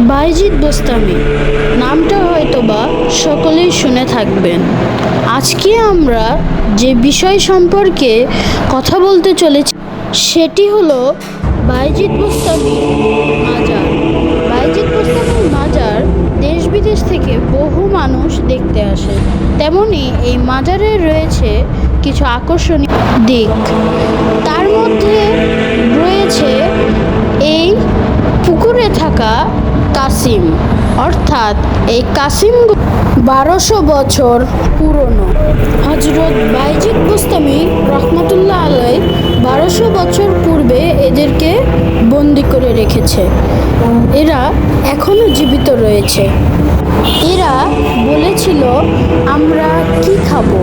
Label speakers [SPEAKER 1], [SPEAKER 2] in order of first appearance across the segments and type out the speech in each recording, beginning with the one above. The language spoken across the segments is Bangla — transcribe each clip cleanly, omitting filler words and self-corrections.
[SPEAKER 1] বাইজিদ বোস্তামি নামটা হয়তোবা সকলেই শুনে থাকবেন। আজকে আমরা যে বিষয় সম্পর্কে কথা বলতে চলেছি সেটি হলো বাইজিদ বোস্তামি মাজার। বাইজিদ বোস্তামির মাজার দেশ বিদেশ থেকে বহু মানুষ দেখতে আসে। তেমনি এই মাজারে রয়েছে কিছু আকর্ষণীয় দিক। তার মধ্যে রয়েছে এই পুকুরে থাকা কাসিম, অর্থাৎ এই কাসিম 1200 বছর পুরনো। হজরত বাইজিদ বোস্তামি রহমতুল্লাহ আলাই 1200 বছর পূর্বে এদেরকে বন্দি করে রেখেছে। এরা এখনো জীবিত রয়েছে। এরা বলেছিল আমরা কি খাবো,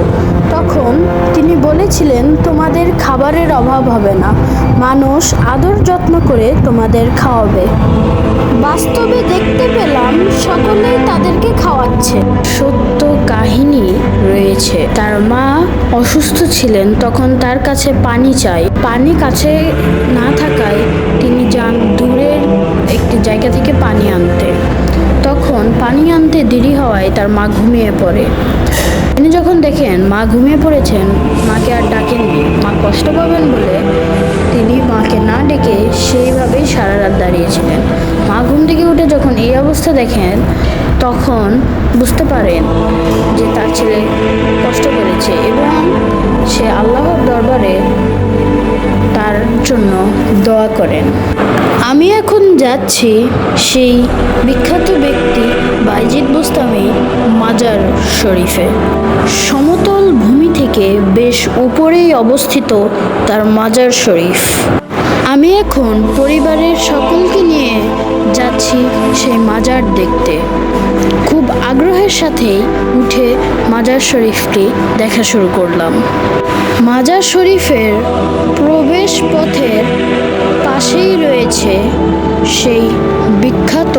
[SPEAKER 1] তখন তিনি বলেছিলেন তোমাদের খাবারের অভাব হবে না, মানুষ আদর যত্ন করে তোমাদের খাওয়াবে। বাস্তবে দেখতে পেলাম সকলেই তাদেরকে খাওয়াচ্ছে। সত্য কাহিনী রয়েছে। তার মা অসুস্থ ছিলেন, তখন তার কাছে পানি চাই। পানি কাছে না থাকায় তিনি যান দূরের একটি জায়গা থেকে পানি আনতে। তখন পানি আনতে দেরি হওয়ায় তার মা ঘুমিয়ে পড়ে। তিনি যখন দেখেন মা ঘুমিয়ে পড়েছেন, মাকে আর ডাকেননি, মা কষ্ট পাবেন বলে তিনি মাকে না ডেকে সেইভাবেই সারা রাত দাঁড়িয়েছিলেন। মা ঘুম থেকে উঠে যখন এই অবস্থা দেখেন, তখন বুঝতে পারেন যে তার ছেলে কষ্ট করেছে এবং সে আল্লাহর দরবারে তার জন্য দোয়া করেন। আমি এখন যাচ্ছি সেই বিখ্যাত ব্যক্তি বাইজিদ বোস্তামি মাজার শরীফে। সমতল ভূমি থেকে বেশ উপরেই অবস্থিত তার মাজার শরীফ। আমি এখন পরিবারের সকলকে নিয়ে যাচ্ছি সেই মাজার দেখতে। খুব আগ্রহের সাথেই উঠে মাজার শরীফটি দেখা শুরু করলাম। মাজার শরীফের প্রবেশ পথের পাশেই রয়েছে সেই বিখ্যাত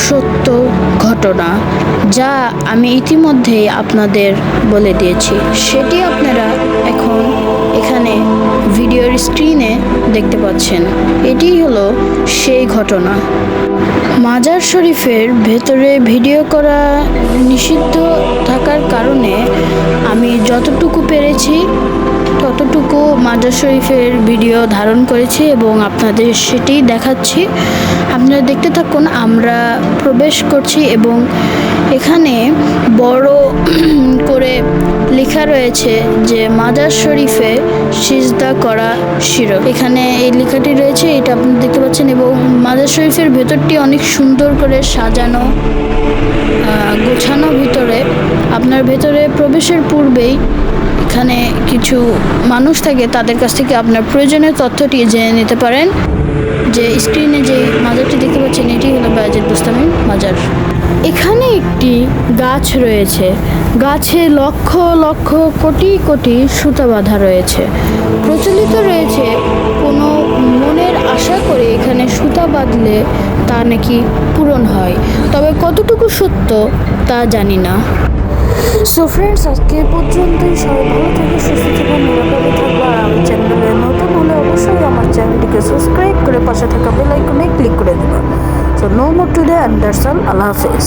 [SPEAKER 1] সত্য ঘটনা, যা আমি ইতিমধ্যেই আপনাদের বলে দিয়েছি। সেটি আপনারা এখন এখানে ভিডিওর স্ক্রিনে দেখতে পাচ্ছেন। এটি হলো সেই ঘটনা। মাজার শরীফের ভেতরে ভিডিও করা নিষিদ্ধ থাকার কারণে আমি যতটুকু পেরেছি ততটুকু মাজার শরীফের ভিডিও ধারণ করেছি এবং আপনাদের সেটি দেখাচ্ছি। আপনারা দেখতে থাকুন। আমরা প্রবেশ করছি এবং এখানে বড় করে লেখা রয়েছে যে মাজার শরীফে সিজদা করা শিরক। এখানে এই লেখাটি রয়েছে, এটা আপনারা দেখতে পাচ্ছেন। এবং মাজার শরীফের ভেতরটি অনেক সুন্দর করে সাজানো গোছানো। ভিতরে আপনার ভেতরে প্রবেশের পূর্বেই এখানে কিছু মানুষ থাকে, তাদের কাছ থেকে আপনার প্রয়োজনীয় তথ্যটি জেনে নিতে পারেন। যে স্ক্রিনে যে মাজারটি দেখতে পাচ্ছেন, এটি হলো বাইজিদ বোস্তামি মাজার। এখানে একটি গাছ রয়েছে, গাছে লক্ষ লক্ষ কোটি কোটি সুতা বাঁধা রয়েছে। প্রচলিত রয়েছে কোনো মনের আশা করে এখানে সুতা বাঁধলে তা নাকি পূরণ হয়, তবে কতটুকু সত্য তা জানি না।
[SPEAKER 2] সো ফ্রেন্ডস, আজকে পর্যন্তই। সবাই ভালো থেকে সুস্থ থাকবেন, নিরাপদে থাকবেন। আর আমার চ্যানেলে নতুন হলে অবশ্যই আমার চ্যানেলটিকে সাবস্ক্রাইব করে পাশে থাকা বেল আইকনে ক্লিক করে দেবেন। সো নো মোর টুডে, আন্ডারসান। আল্লাহ হাফেজ।